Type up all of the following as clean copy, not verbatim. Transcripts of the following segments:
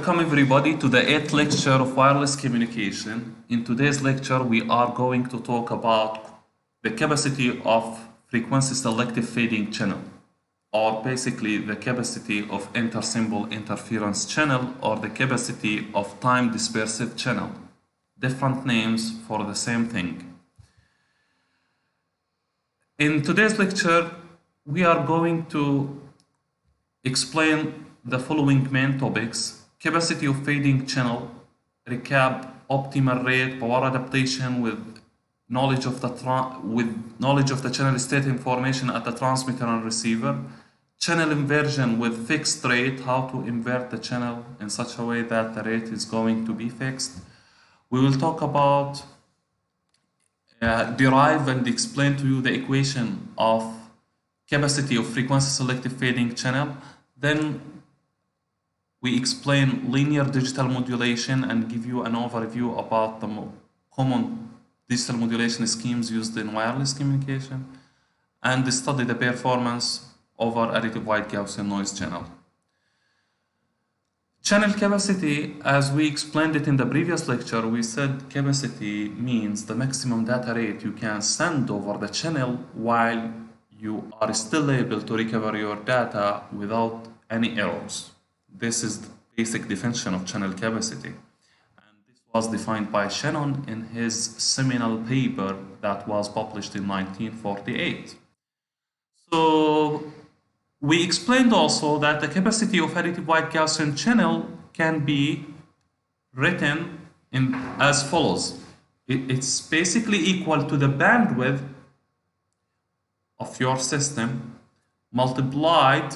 Welcome everybody to the 8th lecture of wireless communication. In today's lecture, we are going to talk about the capacity of frequency selective fading channel, or basically the capacity of inter-symbol interference channel, or the capacity of time dispersive channel. Different names for the same thing. In today's lecture, we are going to explain the following main topics: capacity of fading channel, recap optimal rate, power adaptation with knowledge of the channel state information at the transmitter and receiver, channel inversion with fixed rate, how to invert the channel in such a way that the rate is going to be fixed. We will talk about derive and explain to you the equation of capacity of frequency selective fading channel. Then we explain linear digital modulation and give you an overview about the common digital modulation schemes used in wireless communication, and study the performance over additive wide Gaussian noise channel. Channel capacity, as we explained it in the previous lecture, we said capacity means the maximum data rate you can send over the channel while you are still able to recover your data without any errors. This is the basic definition of channel capacity, and this was defined by Shannon in his seminal paper that was published in 1948. So we explained also that the capacity of additive wide Gaussian channel can be written in as follows. It's basically equal to the bandwidth of your system multiplied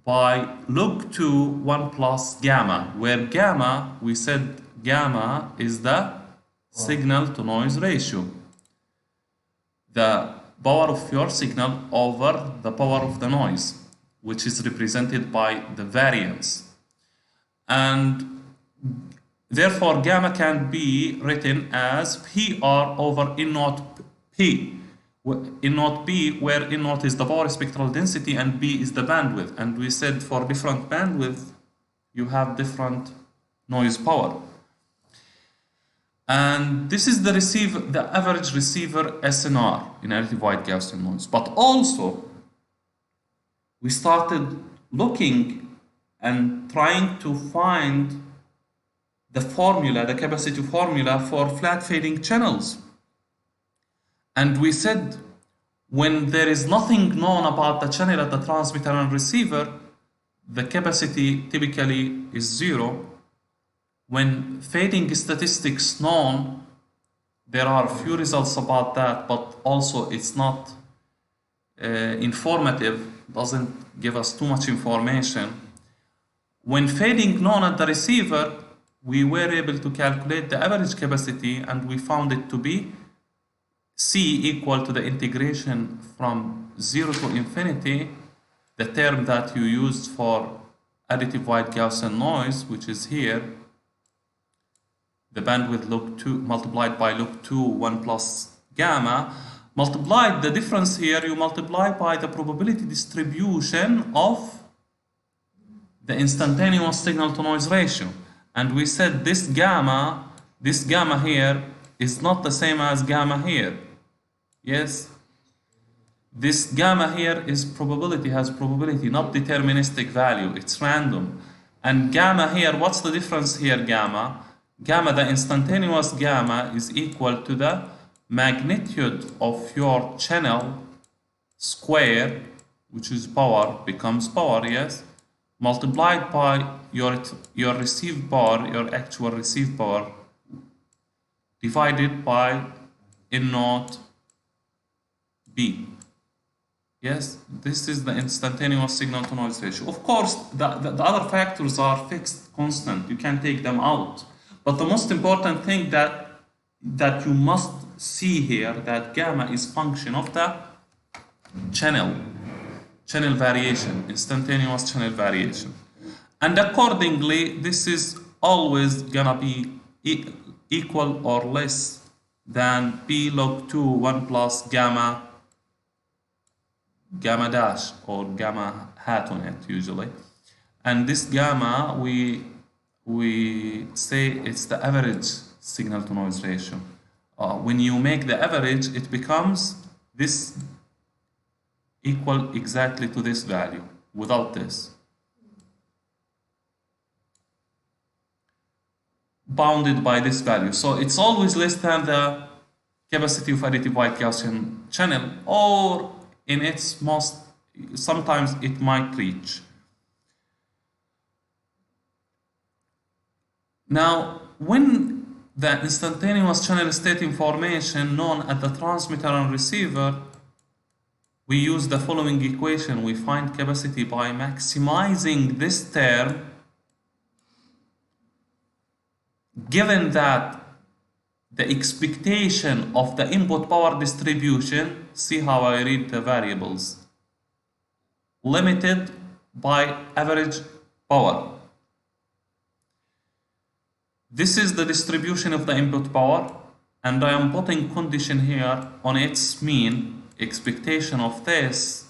by log2 1 plus gamma, where gamma, we said gamma is the signal to noise ratio, the power of your signal over the power of the noise, which is represented by the variance. And therefore gamma can be written as PR over N naught P. In naught B, where in naught is the power spectral density and B is the bandwidth. And we said for different bandwidth, you have different noise power. And this is the average receiver SNR in additive wide Gaussian noise. But also, we started looking and trying to find the formula, the capacity formula for flat fading channels. And we said when there is nothing known about the channel at the transmitter and receiver, the capacity typically is 0. When fading statistics known, there are a few results about that, but also it's not informative, doesn't give us too much information. When fading known at the receiver, we were able to calculate the average capacity, and we found it to be C equal to the integration from 0 to infinity, the term that you used for additive wide Gaussian noise, which is here, the bandwidth log2 multiplied by log2 1 plus gamma, multiplied the difference here, you multiply by the probability distribution of the instantaneous signal to noise ratio. And we said this gamma here is not the same as gamma here. Yes, this gamma here is has probability, not deterministic value, it's random. And gamma here, what's the difference here, gamma? Gamma, the instantaneous gamma, is equal to the magnitude of your channel square, which is power, becomes power, yes, multiplied by your received power, your actual received power, divided by N naught B. Yes, this is the instantaneous signal to noise ratio. Of course, the other factors are fixed, constant. You can take them out. But the most important thing that you must see here, that gamma is function of the channel variation, instantaneous channel variation. And accordingly, this is always gonna be equal or less than P log 2 1 plus gamma dash or gamma hat on it usually. And this gamma we we say it's the average signal to noise ratio. When you make the average, it becomes this equal exactly to this value without this. Bounded by this value. So it's always less than the capacity of additive wide Gaussian channel, or in its most, sometimes it might reach. Now, when the instantaneous channel state information known at the transmitter and receiver, we use the following equation. We find capacity by maximizing this term, given that the expectation of the input power distribution, see how I read the variables, limited by average power. This is the distribution of the input power, and I am putting condition here on its mean. Expectation of this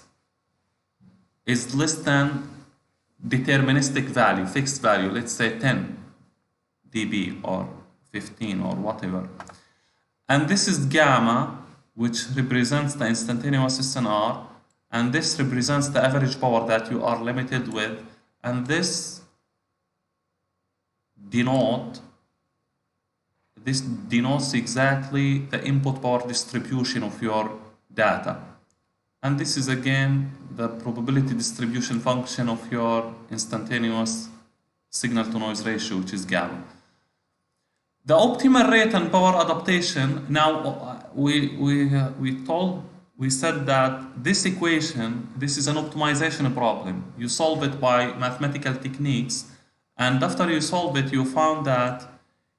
is less than deterministic value, fixed value, let's say 10 dB or 15 or whatever. And this is gamma, which represents the instantaneous SNR, and this represents the average power that you are limited with, and this denotes exactly the input power distribution of your data. And this is again the probability distribution function of your instantaneous signal to noise ratio, which is gamma. The optimal rate and power adaptation, now we said that this equation, this is an optimization problem. You solve it by mathematical techniques, and after you solve it, you found that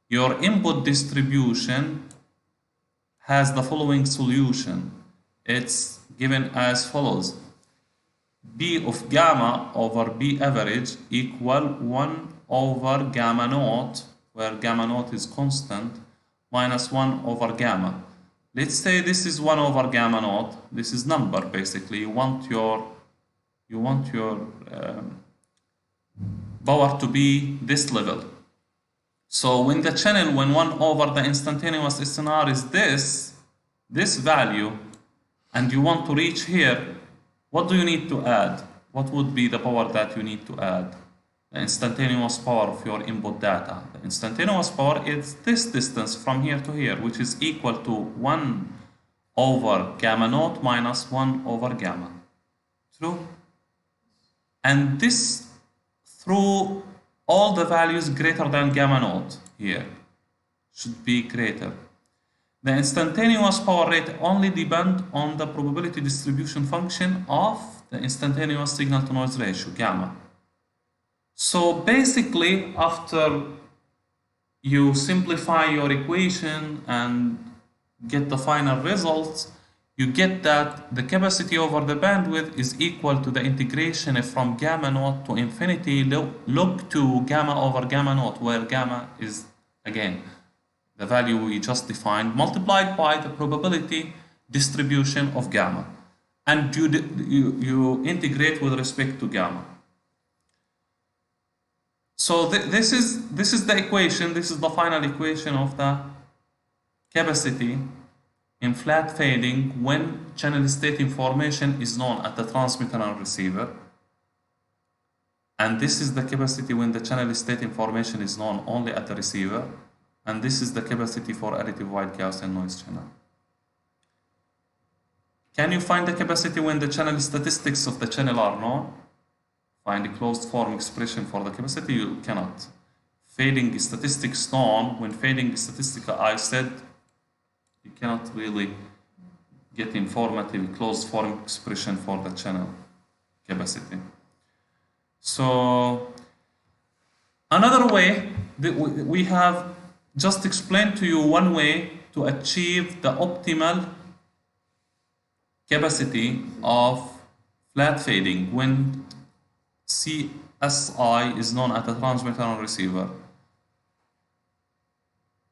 your input distribution has the following solution. It's given as follows: B of gamma over B average equal 1 over gamma naught, where gamma naught is constant, minus 1 over gamma. Let's say this is 1 over gamma naught. This is number basically. You want your power to be this level. So when the channel, when 1 over the instantaneous SNR is this value, and you want to reach here, what do you need to add? What would be the power that you need to add? The instantaneous power of your input data. The instantaneous power is this distance from here to here, which is equal to 1 over gamma naught minus 1 over gamma. True? And this through all the values greater than gamma naught here should be greater. The instantaneous power rate only depends on the probability distribution function of the instantaneous signal to noise ratio, gamma. So basically, after you simplify your equation and get the final results, you get that the capacity over the bandwidth is equal to the integration from gamma naught to infinity log to gamma over gamma naught, where gamma is, again, the value we just defined, multiplied by the probability distribution of gamma. And you integrate with respect to gamma. So this is the equation, this is the final equation of the capacity in flat fading when channel state information is known at the transmitter and receiver. And this is the capacity when the channel state information is known only at the receiver. And this is the capacity for additive wide Gaussian noise channel. Can you find the capacity when the channel statistics of the channel are known? Find a closed form expression for the capacity? You cannot. Fading statistics known, when fading statistic, I said you cannot really get informative closed form expression for the channel capacity. So another way, we have just explained to you one way to achieve the optimal capacity of flat fading when CSI is known at the transmitter and receiver.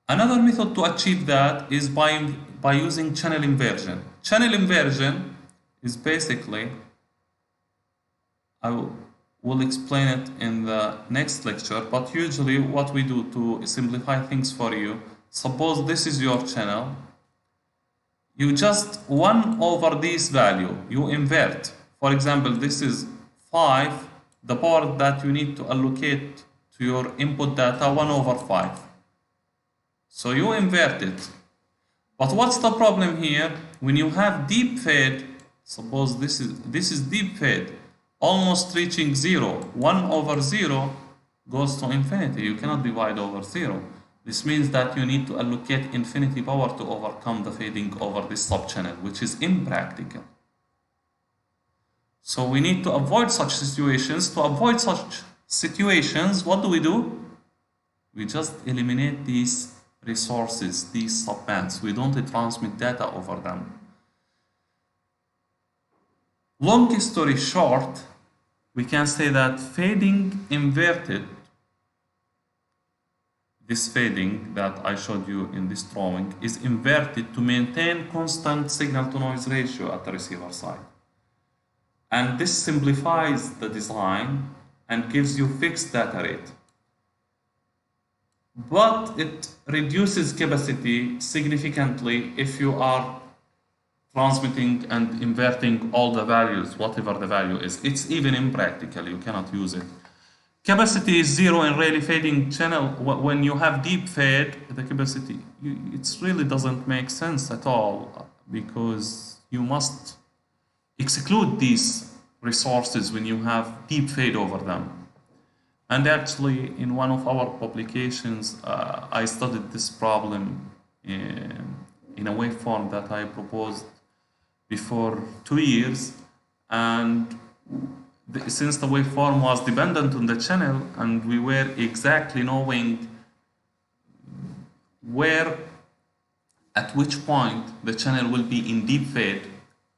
Another method to achieve that is by using channel inversion. Channel inversion is basically, We'll explain it in the next lecture, but usually what we do to simplify things for you, suppose this is your channel, you just 1 over this value, you invert. For example, this is 5, the power that you need to allocate to your input data, 1 over 5. So you invert it. But what's the problem here? When you have deep fade, suppose this is deep fade, almost reaching 0. 1 over 0 goes to infinity. You cannot divide over 0. This means that you need to allocate infinity power to overcome the fading over this subchannel, which is impractical. So we need to avoid such situations. To avoid such situations, what do? We just eliminate these resources, these subbands. We don't transmit data over them. Long story short, we can say that fading inverted, this fading that I showed you in this drawing, is inverted to maintain constant signal to noise ratio at the receiver side. And this simplifies the design and gives you fixed data rate. But it reduces capacity significantly if you are transmitting and inverting all the values, whatever the value is. It's even impractical, you cannot use it. Capacity is 0 in rarely fading channel. When you have deep fade, the capacity, it really doesn't make sense at all, because you must exclude these resources when you have deep fade over them. And actually, in one of our publications, I studied this problem in a waveform that I proposed before 2 years, and since the waveform was dependent on the channel, and we were exactly knowing where, at which point the channel will be in deep fade,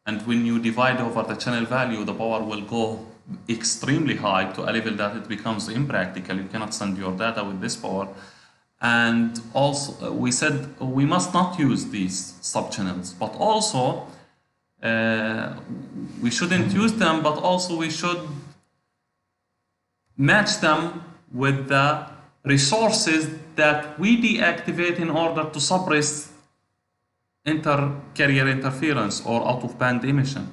and when you divide over the channel value, the power will go extremely high to a level that it becomes impractical. You cannot send your data with this power. And also, we said we must not use these subchannels, but also we shouldn't use them, but also we should match them with the resources that we deactivate in order to suppress inter-carrier interference or out-of-band emission.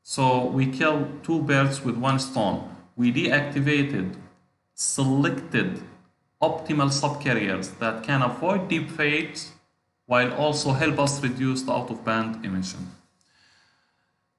So we kill 2 birds with 1 stone. We deactivated selected optimal subcarriers that can avoid deep fades while also help us reduce the out-of-band emission.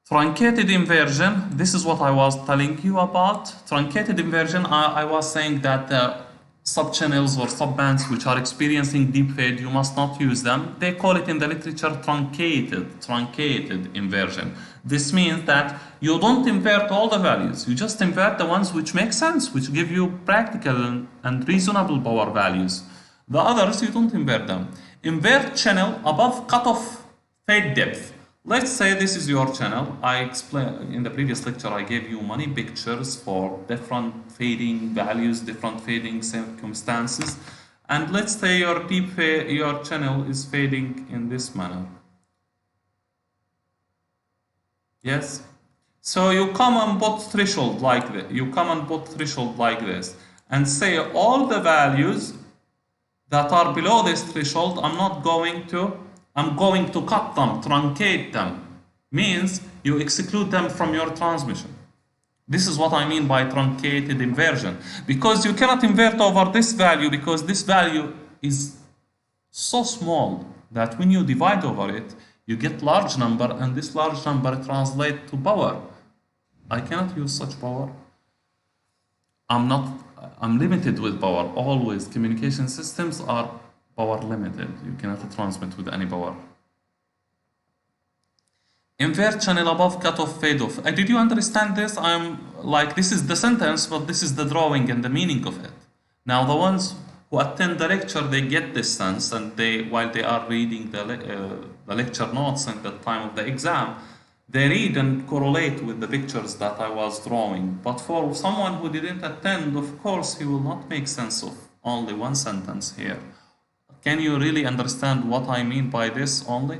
Truncated inversion, this is what I was telling you about. Truncated inversion, I was saying that subchannels or subbands which are experiencing deep fade, you must not use them. They call it in the literature truncated inversion. This means that you don't invert all the values, you just invert the ones which make sense, which give you practical and reasonable power values. The others, you don't invert them. Invert channel above cutoff fade depth. Let's say this is your channel. I explained in the previous lecture, I gave you many pictures for different fading values, different fading circumstances. And let's say your your channel is fading in this manner. Yes? So you come and put threshold like this. You come and put threshold like this and say all the values that are below this threshold, I'm going to cut them, truncate them. Means you exclude them from your transmission. This is what I mean by truncated inversion. Because you cannot invert over this value, because this value is so small that when you divide over it, you get large number, and this large number translates to power. I cannot use such power. I'm limited with power. Always communication systems are power limited. You cannot transmit with any power. Invert channel above cutoff fade off. Did you understand this? This is the sentence, but this is the drawing and the meaning of it. Now the ones who attend the lecture, they get this sense, and while they are reading the lecture notes at the time of the exam, they read and correlate with the pictures that I was drawing. But for someone who didn't attend, of course, he will not make sense of only one sentence here. Can you really understand what I mean by this only?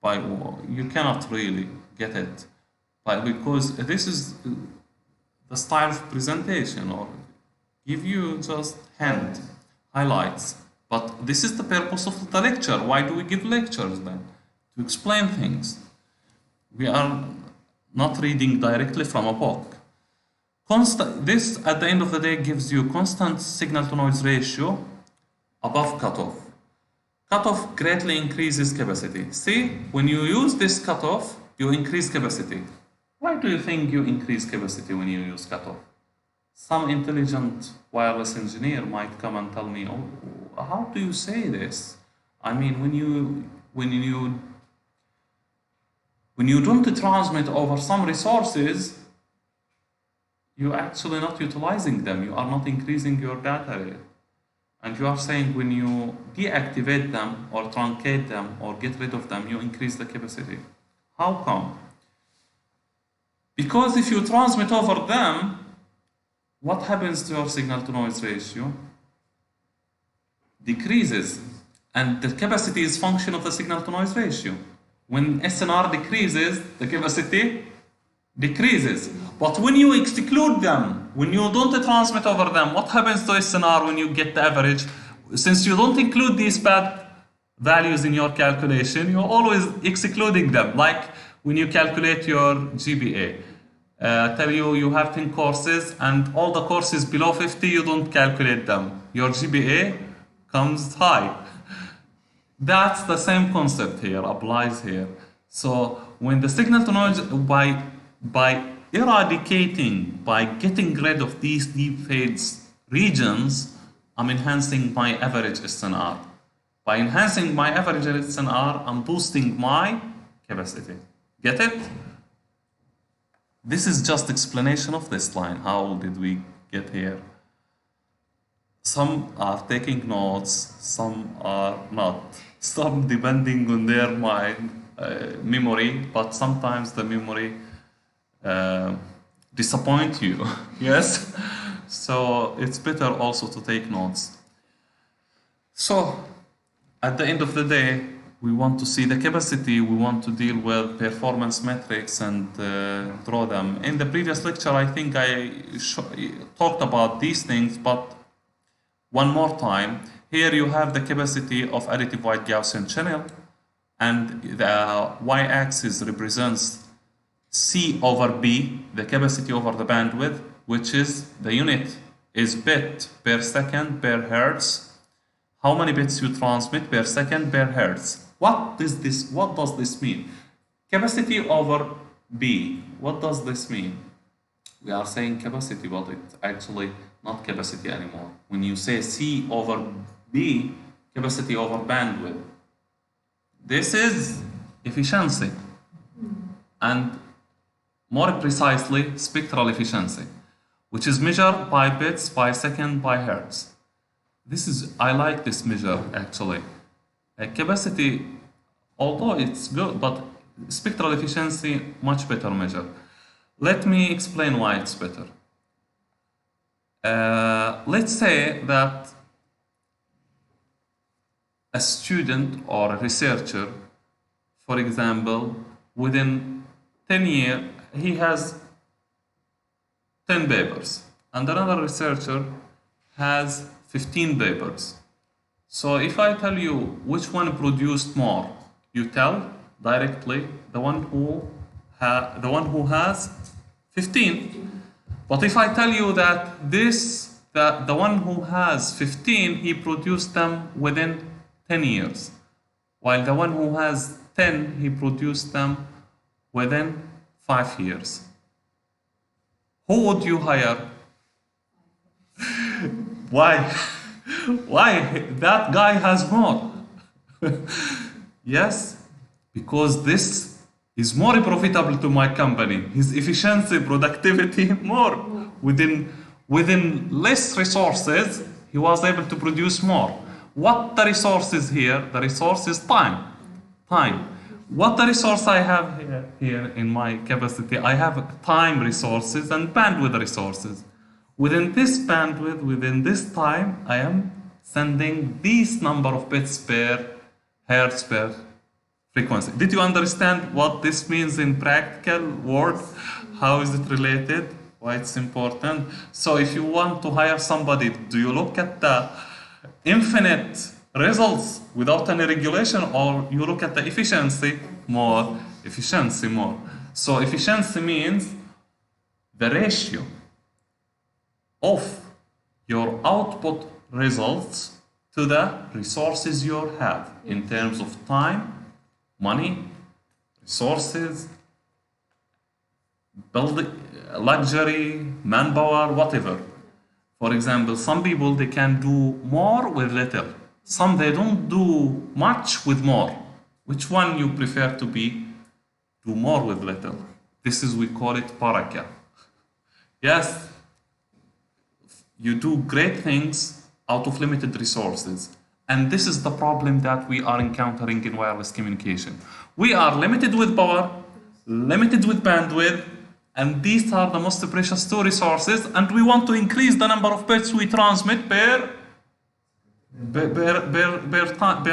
You cannot really get it. Because this is the style of presentation or give you just hand highlights. But this is the purpose of the lecture. Why do we give lectures then? To explain things. We are not reading directly from a book. This, at the end of the day, gives you constant signal-to-noise ratio above cutoff. Cutoff greatly increases capacity. See, when you use this cutoff, you increase capacity. Why do you think you increase capacity when you use cutoff? Some intelligent wireless engineer might come and tell me, oh, how do you say this? I mean, when you don't transmit over some resources, you're actually not utilizing them. You are not increasing your data rate. And you are saying when you deactivate them or truncate them or get rid of them, you increase the capacity. How come? Because if you transmit over them, what happens to your signal-to-noise ratio? Decreases. And the capacity is function of the signal-to-noise ratio. When SNR decreases, the capacity decreases. But when you exclude them, when you don't transmit over them, what happens to SNR when you get the average? Since you don't include these bad values in your calculation, you're always excluding them. Like when you calculate your GPA. Tell you have 10 courses and all the courses below 50, you don't calculate them. Your GPA comes high. That's the same concept here, applies here. So when the signal to noise, by eradicating, by getting rid of these deep fades regions, I'm enhancing my average SNR. By enhancing my average SNR, I'm boosting my capacity. Get it? This is just explanation of this line. How did we get here? Some are taking notes, some are not. Some depending on their mind, memory, but sometimes the memory disappoint you. Yes? So it's better also to take notes. So at the end of the day, we want to see the capacity, we want to deal with performance metrics and draw them. In the previous lecture, I think I talked about these things, but one more time. Here you have the capacity of additive wide Gaussian channel, and the y-axis represents C over B, the capacity over the bandwidth, which is the unit is bit per second per hertz. How many bits you transmit per second per hertz? What does this mean? Capacity over B. What does this mean? We are saying capacity, but it's actually not capacity anymore. When you say C over B, capacity over bandwidth, this is efficiency. And more precisely, spectral efficiency, which is measured by bits by second by hertz. I like this measure actually. Capacity, although it's good, but spectral efficiency, much better measure. Let me explain why it's better. Let's say that a student or a researcher, for example, within 10 years, he has 10 papers, and another researcher has 15 papers. So if I tell you which one produced more, you tell directly the one who has 15. But if I tell you that the one who has 15, he produced them within 10 years, while the one who has 10, he produced them within 5 years. Who would you hire? Why? Why? That guy has more. Yes, because this is more profitable to my company. His efficiency, productivity, more. Within less resources, he was able to produce more. What the resources here? The resource is time. Time. What the resource I have here in my capacity? I have time resources and bandwidth resources. Within this bandwidth, within this time, I am sending this number of bits per hertz per frequency. Did you understand what this means in practical words? How is it related? Why it's important? So if you want to hire somebody, do you look at the infinite results without any regulation, or you look at the efficiency more? Efficiency more. So efficiency means the ratio of your output results to the resources you have in terms of time, money, resources, building, luxury, manpower, whatever. For example, some people, they can do more with little. Some, they don't do much with more. Which one you prefer to be? Do more with little. This is, we call it baraka. Yes, you do great things out of limited resources. And this is the problem that we are encountering in wireless communication. We are limited with power, limited with bandwidth, and these are the most precious two resources, and we want to increase the number of bits we transmit per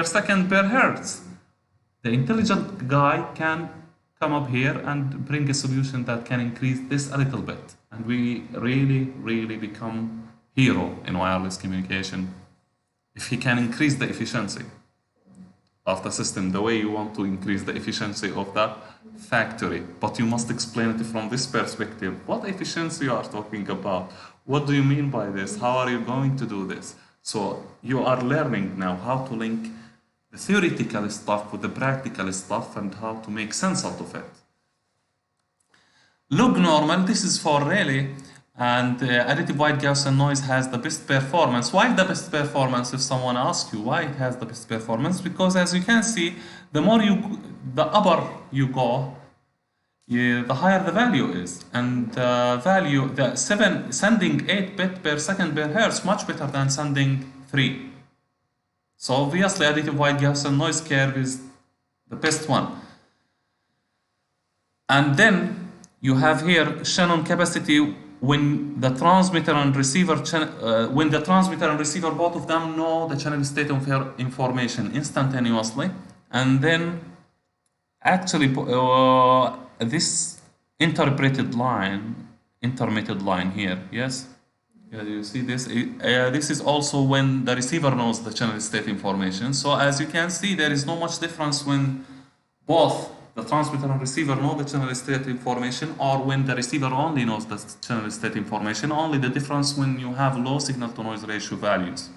second per hertz. The intelligent guy can come up here and bring a solution that can increase this a little bit, and we really become hero in wireless communication if he can increase the efficiency of the system the way you want to increase the efficiency of the factory. But you must explain it from this perspective. What efficiency you are talking about? What do you mean by this? How are you going to do this? So you are learning now how to link the theoretical stuff with the practical stuff and how to make sense out of it. Log normal, this is for relay, and additive wide Gaussian noise has the best performance. Why the best performance? If someone asks you why it has the best performance, because as you can see, the more the upper you go, the higher the value is, and sending 8 bit per second per hertz much better than sending 3. So obviously, additive wide Gaussian noise curve is the best one. And then you have here Shannon capacity. When the transmitter and receiver both of them know the channel state of information instantaneously, and then actually this intermitted line here, yes, yeah, you see this. This is also when the receiver knows the channel state information. So as you can see, there is no much difference when both the transmitter and receiver know the channel state information, or when the receiver only knows the channel state information. Only the difference when you have low signal to noise ratio values.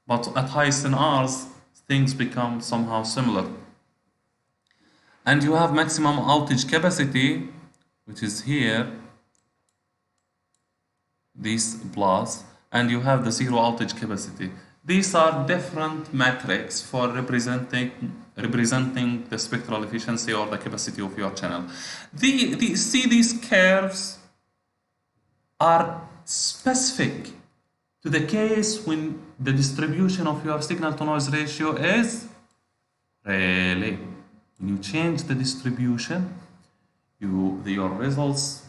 But at high SNRs, things become somehow similar. And you have maximum outage capacity, which is here, this plus, and you have the zero outage capacity. These are different metrics for representing the spectral efficiency or the capacity of your channel. See, these curves are specific to the case when the distribution of your signal to noise ratio is relay. When you change the distribution, your results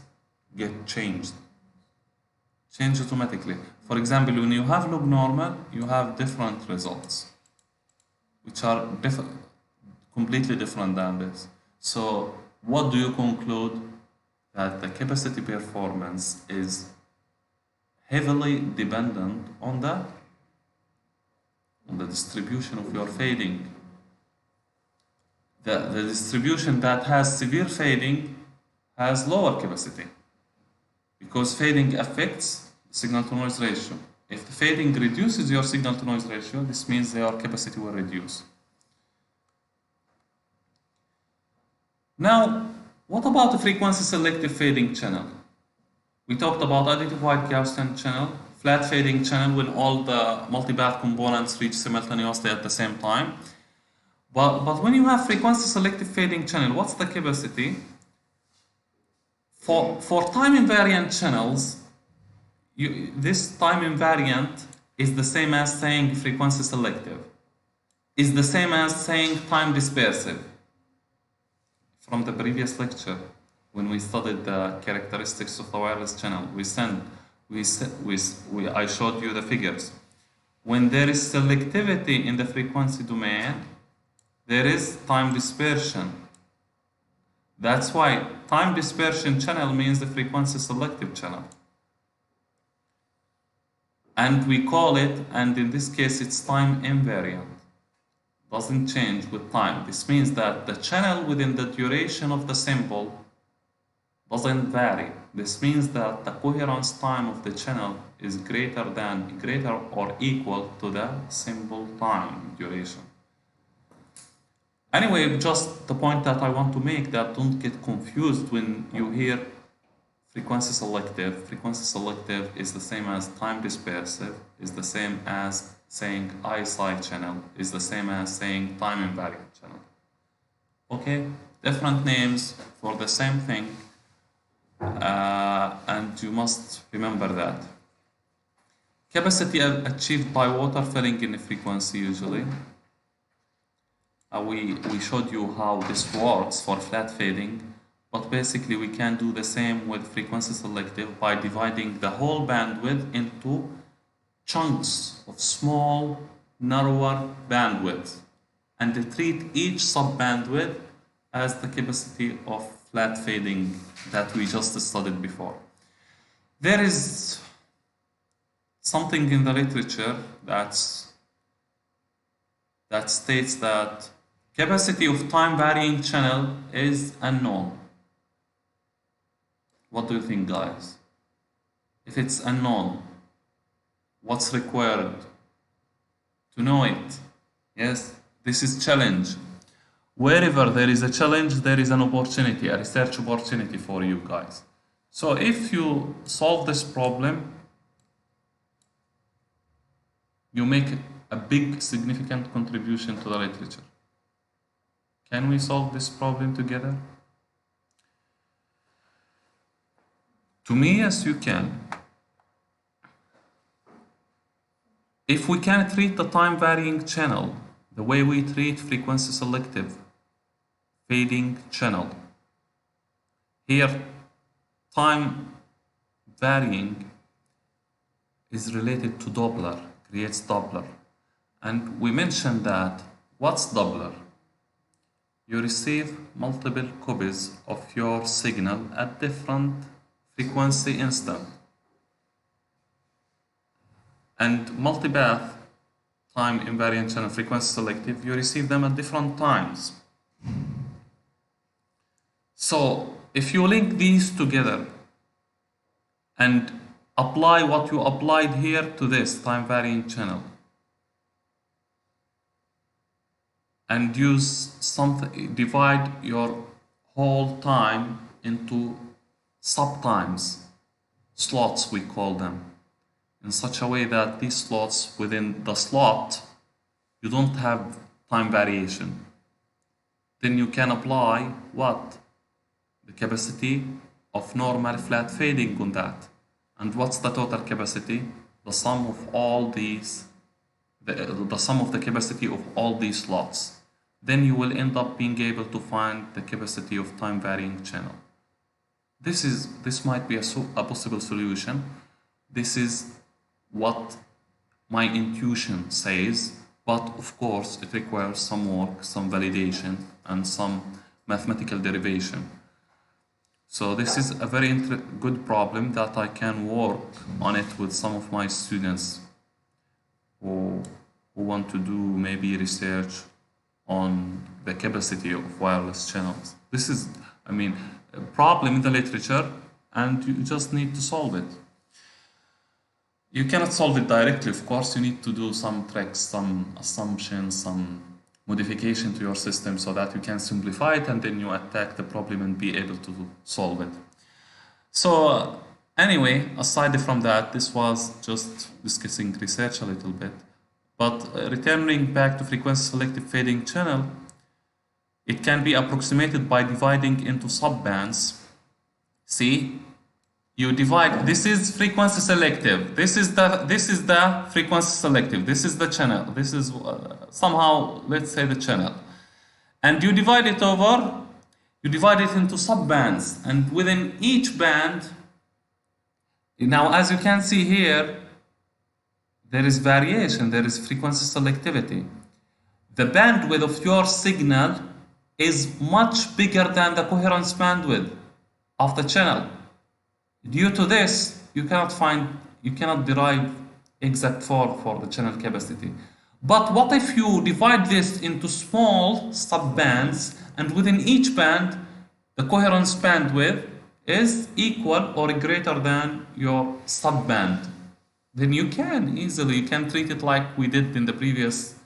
get changed automatically. For example, when you have log normal, you have different results, which are completely different than this. So what do you conclude? That the capacity performance is heavily dependent on the distribution of your fading. The distribution that has severe fading has lower capacity, because fading affects signal to noise ratio. If the fading reduces your signal to noise ratio, this means your capacity will reduce. Now, what about the frequency selective fading channel? We talked about additive wide Gaussian channel, flat fading channel when all the multipath components reach simultaneously at the same time. But when you have frequency selective fading channel, what's the capacity? For time invariant channels, this time invariant is the same as saying frequency selective, is the same as saying time dispersive. From the previous lecture, when we studied the characteristics of the wireless channel, I showed you the figures. When there is selectivity in the frequency domain, there is time dispersion. That's why time dispersion channel means the frequency selective channel. And we call it, and in this case it's time invariant. Doesn't change with time. This means that the channel within the duration of the symbol doesn't vary. This means that the coherence time of the channel is greater or equal to the symbol time duration. Anyway, just the point that I want to make, that don't get confused when you hear frequency selective. Frequency selective is the same as time dispersive, is the same as saying ISI channel, is the same as saying time invariant channel. Okay, different names for the same thing, and you must remember that. Capacity achieved by water filling in a frequency usually. We showed you how this works for flat fading, but basically we can do the same with frequency selective by dividing the whole bandwidth into chunks of small, narrower bandwidth, and treat each sub-bandwidth as the capacity of flat fading that we just studied before. There is something in the literature that states that capacity of time varying channel is unknown. What do you think, guys? If it's unknown, what's required to know it? Yes, this is challenge. Wherever there is a challenge, there is an opportunity, a research opportunity for you guys. So if you solve this problem, you make a big, significant contribution to the literature. Can we solve this problem together? To me, yes, you can. If we can treat the time varying channel the way we treat frequency selective fading channel, here time varying is related to Doppler, creates Doppler. And we mentioned that, what's Doppler? You receive multiple copies of your signal at different frequency instant. And multipath time invariant channel frequency selective, you receive them at different times. So if you link these together and apply what you applied here to this time varying channel, and use something, divide your whole time into subtimes, slots we call them, in such a way that these slots, within the slot, you don't have time variation. Then you can apply what? The capacity of normal flat fading on that. And what's the total capacity? The sum of all these, the sum of the capacity of all these slots. Then you will end up being able to find the capacity of time varying channel. This might be a possible solution. This is what my intuition says, but of course it requires some work, some validation, and some mathematical derivation. So this is a very good problem that I can work on it with some of my students who want to do maybe research on the capacity of wireless channels. This is, I mean, a problem in the literature, and you just need to solve it. You cannot solve it directly, of course. You need to do some tricks, some assumptions, some modification to your system so that you can simplify it, and then you attack the problem and be able to solve it. So anyway, aside from that, this was just discussing research a little bit. But returning back to frequency selective fading channel, it can be approximated by dividing into subbands. See, you divide. This is frequency selective. This is the frequency selective. This is the channel. This is somehow, let's say, the channel. And you divide it over. You divide it into subbands, and within each band, now as you can see here, there is variation. There is frequency selectivity. The bandwidth of your signal is much bigger than the coherence bandwidth of the channel. Due to this, you cannot derive exact form for the channel capacity. But what if you divide this into small subbands, and within each band, the coherence bandwidth is equal or greater than your subband? Then you can treat it like we did in the previous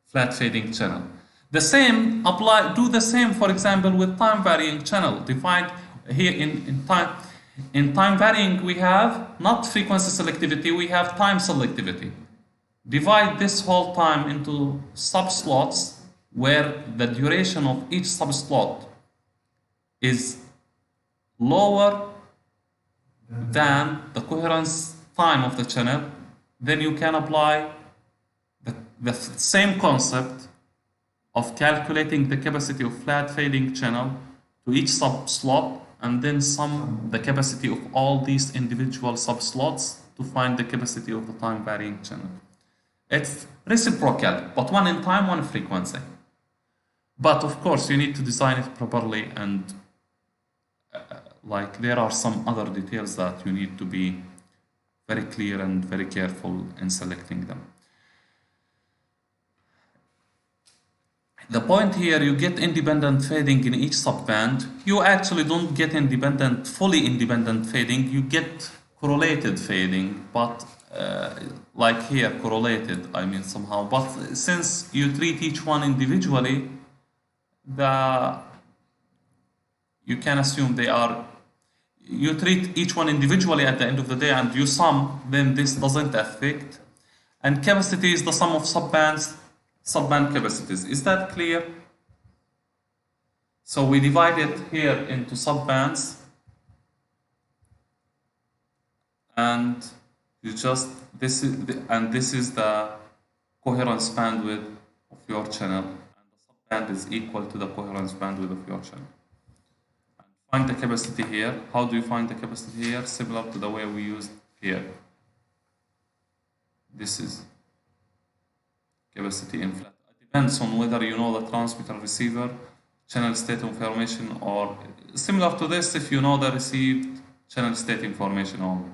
flat fading channel. The same do the same, for example, with time varying channel. Divide here in time varying, we have not frequency selectivity, we have time selectivity. Divide this whole time into subslots where the duration of each subslot is lower than the coherence time of the channel. Then you can apply the same concept of calculating the capacity of flat fading channel to each subslot, and then sum the capacity of all these individual subslots to find the capacity of the time varying channel. It's reciprocal, but one in time, one in frequency. But of course, you need to design it properly, and like there are some other details that you need to be very clear and very careful in selecting them. The point here, you get independent fading in each subband. You actually don't get fully independent fading. You get correlated fading, but like here, correlated, I mean somehow. But since you treat each one individually, you can assume you treat each one individually at the end of the day and you sum, then this doesn't affect. And capacity is the sum of subband capacities. Is that clear? So we divide it here into subbands, and this is the coherence bandwidth of your channel, and the subband is equal to the coherence bandwidth of your channel. And find the capacity here. How do you find the capacity here? Similar to the way we used here. This is capacity in flat. It depends on whether you know the transmitter receiver channel state information, or similar to this if you know the received channel state information only.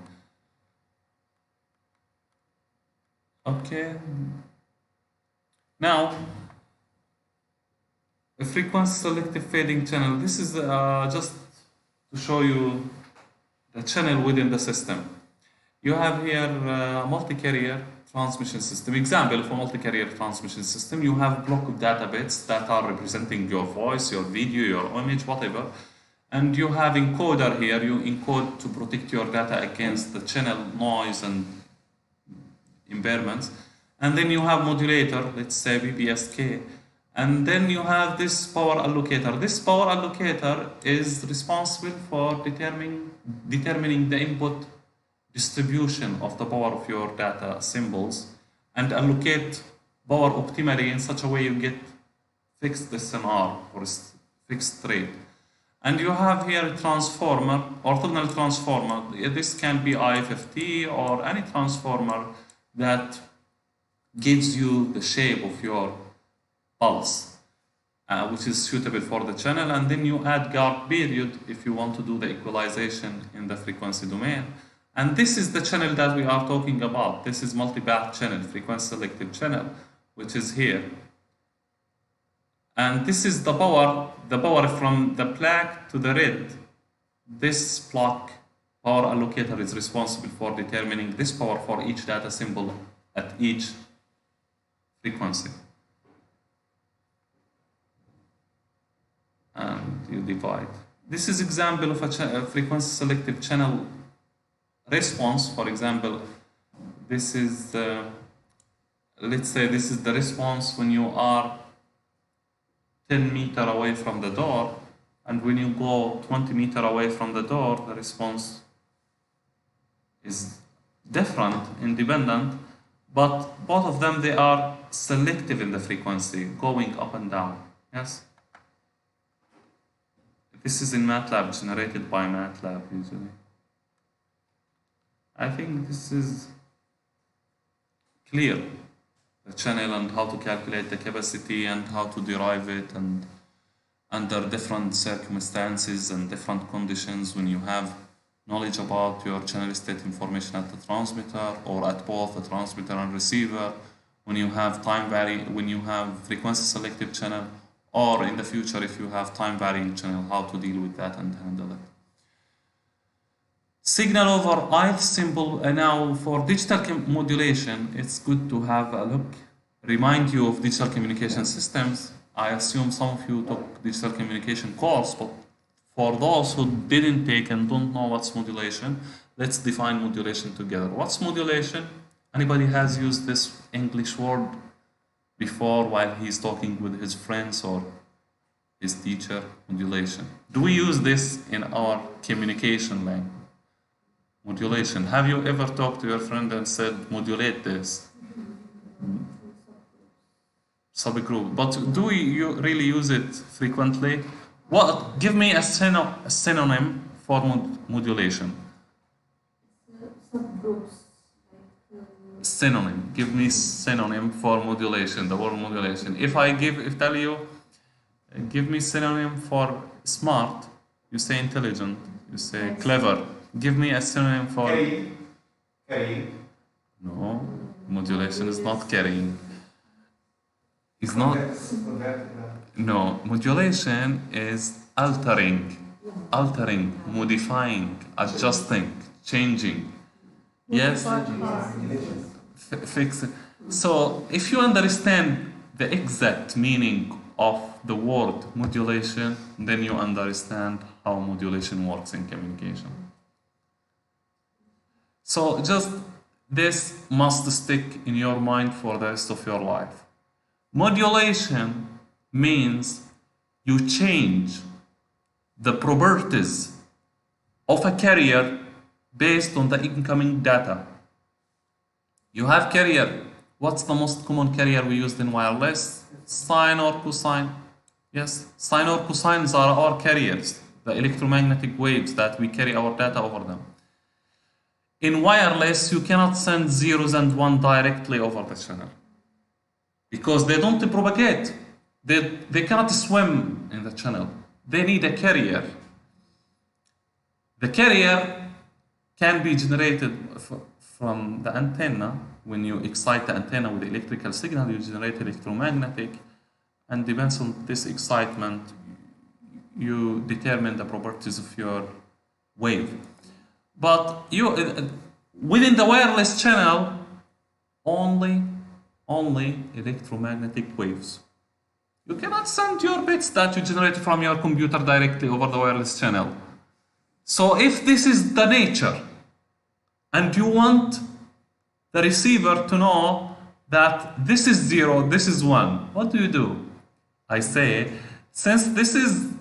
Okay. Now, a frequency selective fading channel. This is just to show you the channel within the system. You have here multi-carrier transmission system. Example of a multi-carrier transmission system, you have a block of data bits that are representing your voice, your video, your image, whatever. And you have encoder here, you encode to protect your data against the channel noise and impairments. And then you have modulator, let's say BPSK. And then you have this power allocator. This power allocator is responsible for determining the input distribution of the power of your data symbols and allocate power optimally in such a way you get fixed SNR or fixed rate. And you have here a transformer, orthogonal transformer. This can be IFFT or any transformer that gives you the shape of your pulse, which is suitable for the channel. And then you add guard period if you want to do the equalization in the frequency domain. And this is the channel that we are talking about. This is multipath channel, frequency selective channel, which is here. And this is the power from the black to the red. This block power allocator is responsible for determining this power for each data symbol at each frequency. And you divide. This is example of a frequency selective channel response. For example, this is let's say this is the response when you are 10 meters away from the door, and when you go 20 meters away from the door, the response is different, independent, but both of them, they are selective in the frequency, going up and down. Yes? This is in MATLAB, generated by MATLAB usually. I think this is clear, the channel and how to calculate the capacity and how to derive it, and under different circumstances and different conditions, when you have knowledge about your channel state information at the transmitter or at both the transmitter and receiver, when you have when you have frequency selective channel, or in the future if you have time varying channel, how to deal with that and handle it. Signal over ith symbol. Now for digital modulation, it's good to have a look, remind you of digital communication systems. I assume some of you took digital communication course, but for those who didn't take and don't know what's modulation, let's define modulation together. What's modulation? Anybody has used this English word before while he's talking with his friends or his teacher? Modulation. Do we use this in our communication language? Modulation. Have you ever talked to your friend and said, modulate this? Subgroup. But do you really use it frequently? What? Give me a synonym for modulation. Subgroups. Synonym. Give me synonym for modulation. The word modulation. If tell you, give me synonym for smart, you say intelligent. You say clever. Give me a synonym for carrying. No, modulation is not carrying. It's not. No, modulation is altering, modifying, adjusting, changing. Yes? Fix it. So if you understand the exact meaning of the word modulation, then you understand how modulation works in communication. So just this must stick in your mind for the rest of your life. Modulation means you change the properties of a carrier based on the incoming data. You have carrier. What's the most common carrier we used in wireless? Sine or cosine? Yes, sine or cosines are our carriers, the electromagnetic waves that we carry our data over them. In wireless, you cannot send zeros and one directly over the channel because they don't propagate. They cannot swim in the channel. They need a carrier. The carrier can be generated from the antenna. When you excite the antenna with the electrical signal, you generate electromagnetic, and depends on this excitement, you determine the properties of your wave. But within the wireless channel, only electromagnetic waves. You cannot send your bits that you generate from your computer directly over the wireless channel. So if this is the nature, and you want the receiver to know that this is 0, this is 1, what do? I say, since this is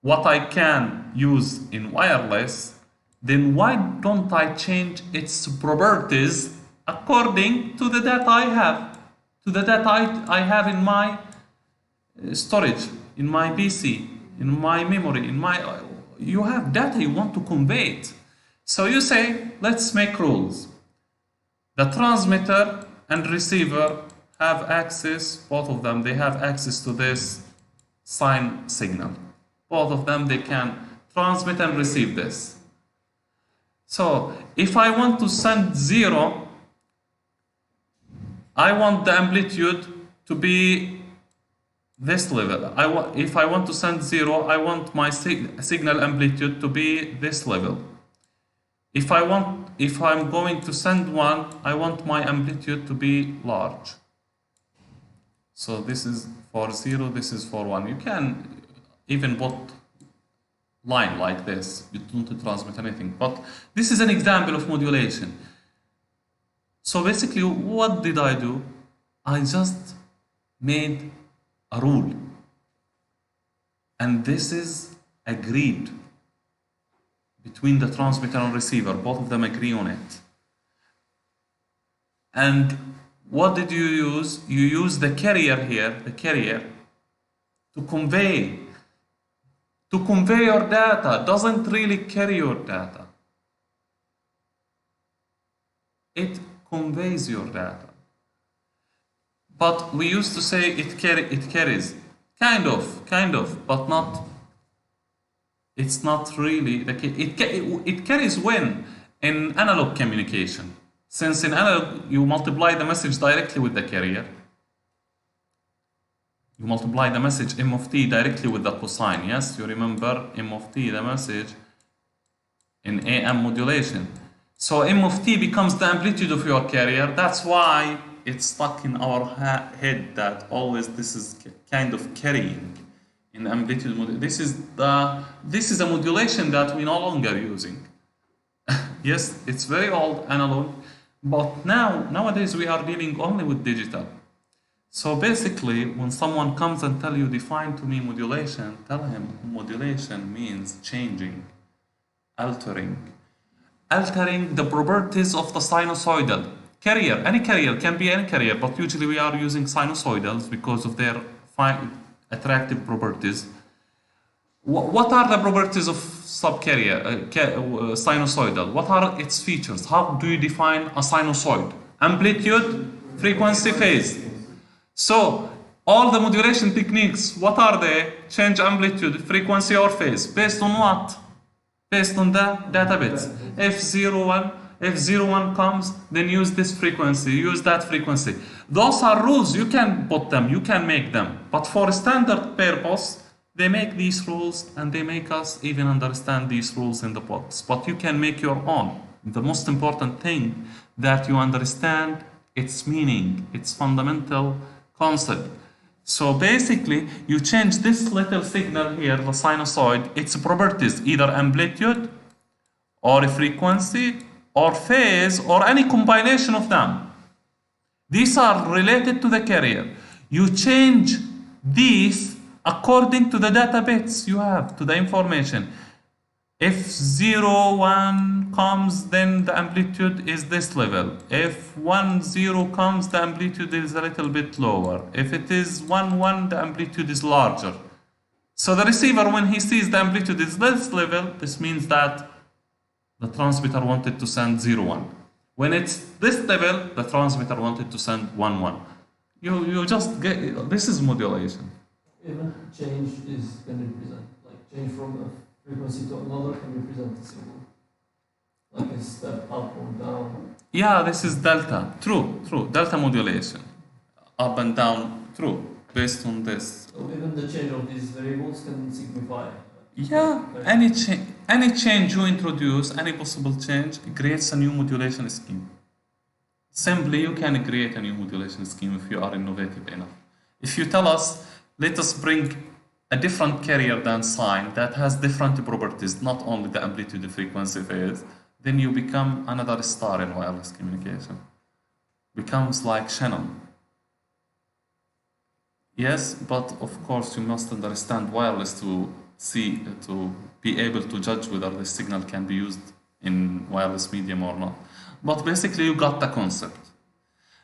what I can use in wireless, then why don't I change its properties according to the data I have, to the data I have in my storage, in my PC, in my memory, you have data you want to convey it. So you say, let's make rules. The transmitter and receiver have access, both of them, they have access to this sine signal. Both of them, they can transmit and receive this. So if I want to send 0, I want the amplitude to be this level. If I want to send 0, I want my signal amplitude to be this level. If I'm going to send 1, I want my amplitude to be large. So this is for 0, this is for 1. You can even put line like this. You don't transmit anything. But this is an example of modulation. So basically, what did I do? I just made a rule. And this is agreed between the transmitter and receiver. Both of them agree on it. And what did you use? You use the carrier here, the carrier, to convey your data. Doesn't really carry your data. It conveys your data. But we used to say it carries. Kind of, but not. It's not really the case. It carries when in analog communication. Since in analog you multiply the message directly with the carrier. You multiply the message m of t directly with the cosine. Yes, you remember m of t, the message in AM modulation. So m of t becomes the amplitude of your carrier. That's why it's stuck in our head that always this is kind of carrying in amplitude modulation. This is a modulation that we're no longer using. Yes, it's very old analog, but nowadays we are dealing only with digital. So basically, when someone comes and tell you define to me modulation, tell him modulation means changing, altering the properties of the sinusoidal carrier. Any carrier can be any carrier, but usually we are using sinusoidals because of their attractive properties. What are the properties of subcarrier, sinusoidal? What are its features? How do you define a sinusoid? Amplitude, frequency, phase. So all the modulation techniques, what are they? Change amplitude, frequency, or phase. Based on what? Based on the data bits. If 01 comes, then use this frequency, use that frequency. Those are rules, you can put them, you can make them. But for a standard purpose, they make these rules and they make us even understand these rules in the box. But you can make your own. The most important thing that you understand its meaning, its fundamental concept. So basically, you change this little signal here, the sinusoid, its properties, either amplitude or frequency or phase or any combination of them. These are related to the carrier. You change these according to the data bits you have, to the information. If 01 comes, then the amplitude is this level. If 10 comes, the amplitude is a little bit lower. If it is 11, the amplitude is larger. So the receiver, when he sees the amplitude is this level, this means that the transmitter wanted to send 01. When it's this level, the transmitter wanted to send 11. You just get, this is modulation. Even change is can represent, like change from a frequency to another can represent a symbol. Like a step up or down. Yeah, this is delta. True. Delta modulation. Up and down, true. Based on this. So even the change of these variables can signify. Yeah, any change you introduce, any possible change, creates a new modulation scheme. Simply, you can create a new modulation scheme if you are innovative enough. If you tell us, let us bring a different carrier than sine that has different properties, not only the amplitude, frequency, phase, then you become another star in wireless communication. Becomes like Shannon. Yes, but of course you must understand wireless to be able to judge whether the signal can be used in wireless medium or not. But basically you got the concept.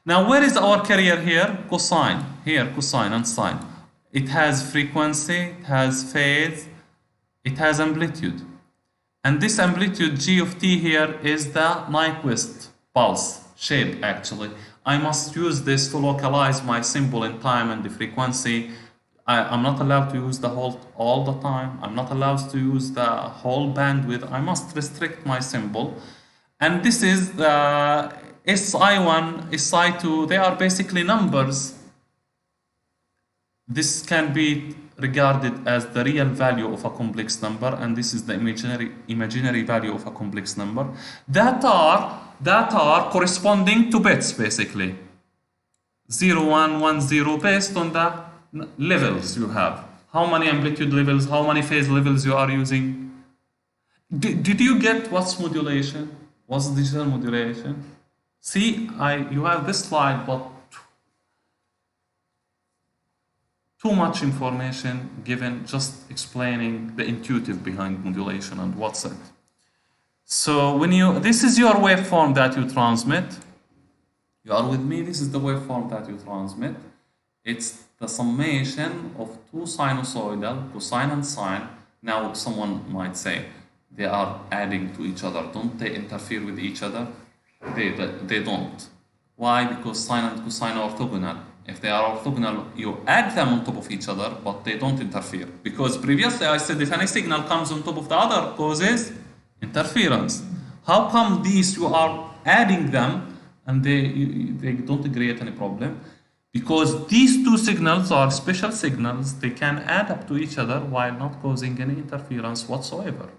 Now where is our carrier here? Cosine. Here, cosine and sine. It has frequency, it has phase, it has amplitude. And this amplitude G of t here is the Nyquist pulse shape actually. I must use this to localize my symbol in time and the frequency. I'm not allowed to use the whole all the time. I'm not allowed to use the whole bandwidth. I must restrict my symbol. And this is the SI1, SI2. They are basically numbers. This can be regarded as the real value of a complex number, and this is the imaginary value of a complex number that are corresponding to bits basically. 0, 1, 1, 0 based on the levels you have. How many amplitude levels, how many phase levels you are using. Did you get what's modulation? What's digital modulation? See, you have this slide, but too much information given just explaining the intuitive behind modulation and what's it. So this is your waveform that you transmit. You are with me? This is the waveform that you transmit. It's the summation of two sinusoidal, cosine and sine. Now someone might say they are adding to each other. Don't they interfere with each other? They don't. Why? Because sine and cosine are orthogonal. If they are orthogonal, you add them on top of each other, but they don't interfere. Because previously I said if any signal comes on top of the other causes interference. How come these you are adding them and they don't create any problem? Because these two signals are special signals, they can add up to each other while not causing any interference whatsoever.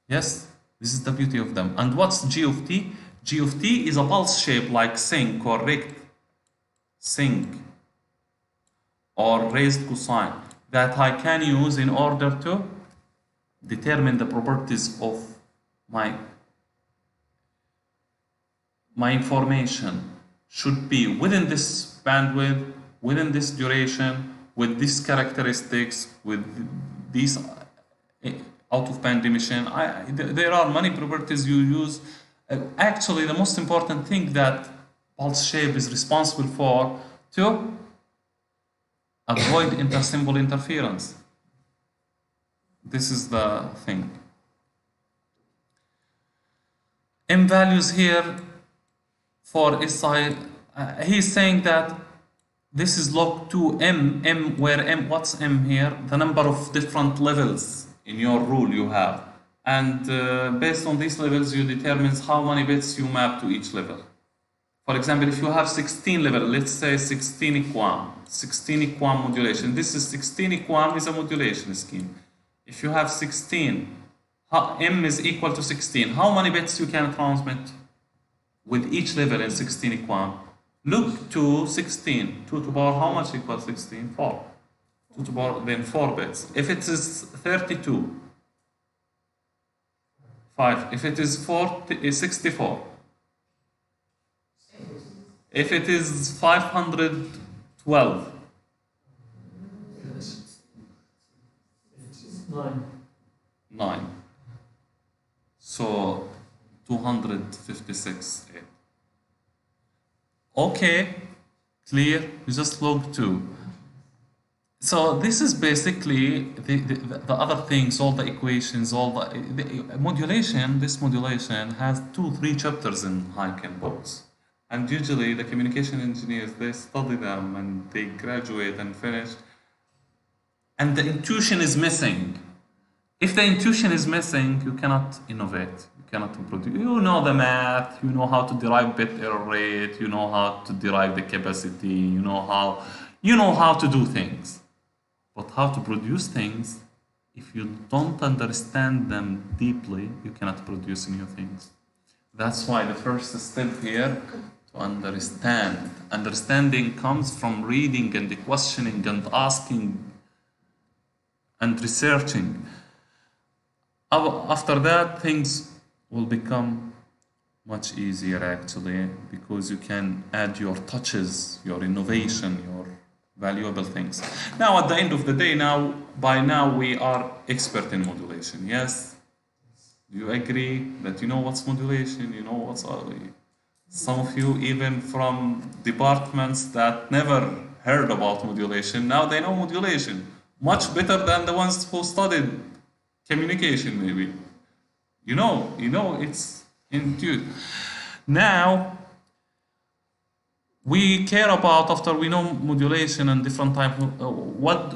Yes, this is the beauty of them. And what's G of t? G of t is a pulse shape like sinc or rect, sinc or raised cosine that I can use in order to determine the properties of my information. Should be within this bandwidth, within this duration, with these characteristics, with these out of band emission. There are many properties you use. Actually, the most important thing that pulse shape is responsible for to avoid intersymbol interference. This is the thing. M values here for SI, he's saying that this is log 2 M, where M, what's M here? The number of different levels in your rule you have. And based on these levels, you determine how many bits you map to each level. For example, if you have 16 level, let's say 16 equam, 16 equam modulation. This is 16 equam is a modulation scheme. If you have 16, M is equal to 16. How many bits you can transmit with each level in 16 equam? Look to 16. 2 to the power, how much equals 16? 4. 2 to the power, then 4 bits. If it is 32, 5. If it is 40, 64. If it is 512. It's 9. 9. So 256. Okay, clear. You just log 2. So this is basically the other things, all the equations, all the modulation. This modulation has 2-3 chapters in high-chem books. And usually the communication engineers, they study them and they graduate and finish. And the intuition is missing. If the intuition is missing, you cannot innovate. You cannot improve. You know the math, you know how to derive bit error rate, you know how to derive the capacity, you know how to do things. But how to produce things, if you don't understand them deeply, you cannot produce new things. That's why the first step here, to understand. Understanding comes from reading and questioning and asking and researching. After that, things will become much easier actually, because you can add your touches, your innovation, your valuable things. Now, at the end of the day, by now we are expert in modulation. Yes? Do you agree that you know what's modulation? You know what's some of you even from departments that never heard about modulation, now they know modulation much better than the ones who studied communication maybe. You know it's intuitive. Now we care about, after we know modulation and different types, what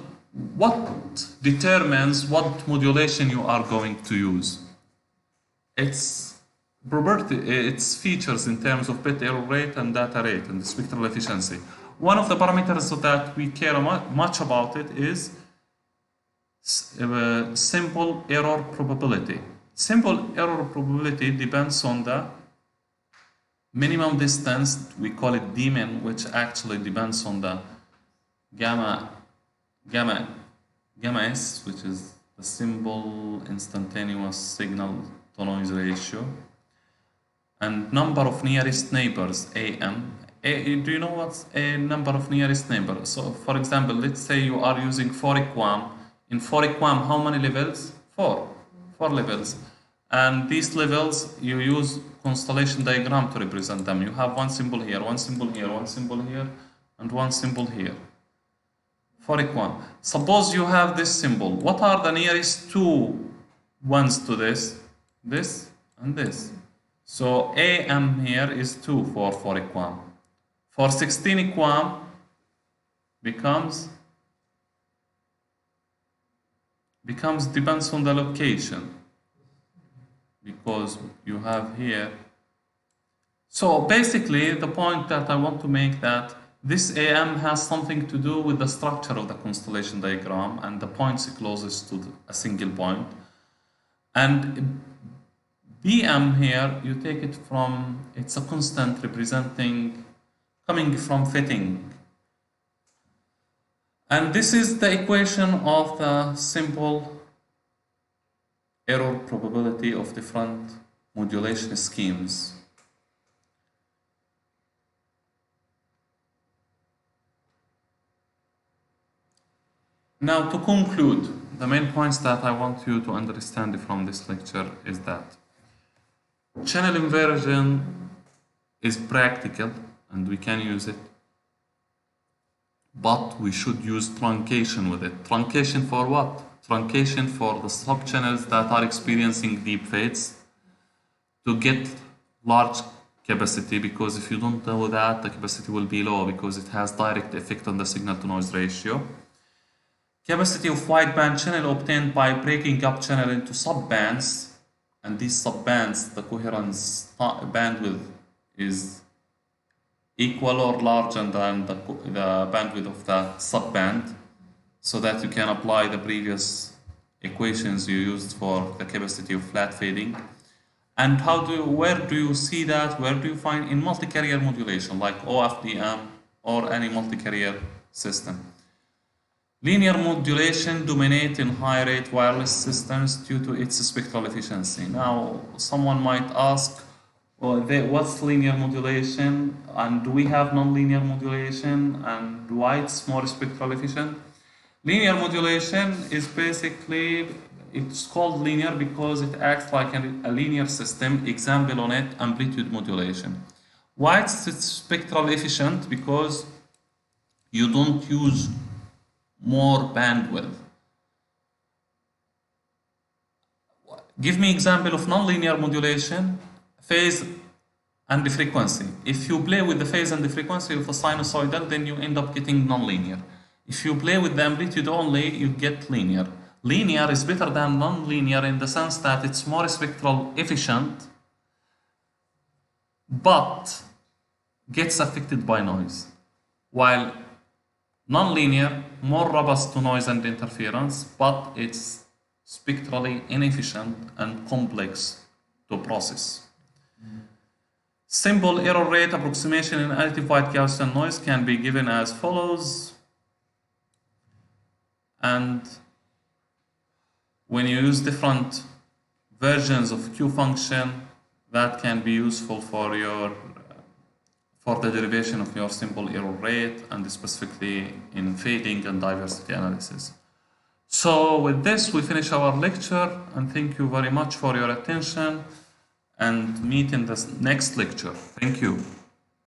determines what modulation you are going to use. Its property, its features in terms of bit error rate and data rate and spectral efficiency. One of the parameters that we care much about it is simple error probability. Simple error probability depends on the minimum distance, we call it dmin, which actually depends on the gamma s, which is the simple instantaneous signal to noise ratio, and number of nearest neighbors, am. Do you know what's a number of nearest neighbors? So for example, let's say you are using 4 equam. In 4 equam, how many levels? 4 levels. And these levels, you use constellation diagram to represent them. You have one symbol here, one symbol here, one symbol here, and one symbol here. 4 equam. Suppose you have this symbol. What are the nearest two ones to this? This and this. So AM here is 2 for 4 equam. For 16 QAM becomes depends on the location, because you have here. So basically the point that I want to make that this AM has something to do with the structure of the constellation diagram and the points closest to a single point. And BM here, you take it from, it's a constant representing, coming from fitting. And this is the equation of the simple error probability of different modulation schemes. Now, to conclude, the main points that I want you to understand from this lecture is that channel inversion is practical and we can use it, but we should use truncation with it. Truncation for what? Truncation for the sub-channels that are experiencing deep fades to get large capacity, because if you don't do that, the capacity will be low because it has direct effect on the signal-to-noise ratio. Capacity of wideband channel obtained by breaking up channel into subbands, and these subbands, the coherence bandwidth is equal or larger than the bandwidth of the subband, so that you can apply the previous equations you used for the capacity of flat fading. And where do you see that? Where do you find in multi-carrier modulation like OFDM or any multi-carrier system? Linear modulation dominates in high-rate wireless systems due to its spectral efficiency. Now, someone might ask, well, what's linear modulation, and do we have nonlinear modulation, and why it's more spectral efficient? Linear modulation is basically, it's called linear because it acts like a linear system. Example on it, amplitude modulation. Why it's spectral efficient? Because you don't use more bandwidth. Give me example of nonlinear modulation, phase and the frequency. If you play with the phase and the frequency of a sinusoidal, then you end up getting nonlinear. If you play with the amplitude only, you get linear. Linear is better than nonlinear in the sense that it's more spectral efficient, but gets affected by noise. While nonlinear, more robust to noise and interference, but it's spectrally inefficient and complex to process. Simple error rate approximation in additive white Gaussian noise can be given as follows. And when you use different versions of Q function, that can be useful for the derivation of your simple error rate, and specifically in fading and diversity analysis. So with this, we finish our lecture, and thank you very much for your attention, and meet in the next lecture. Thank you.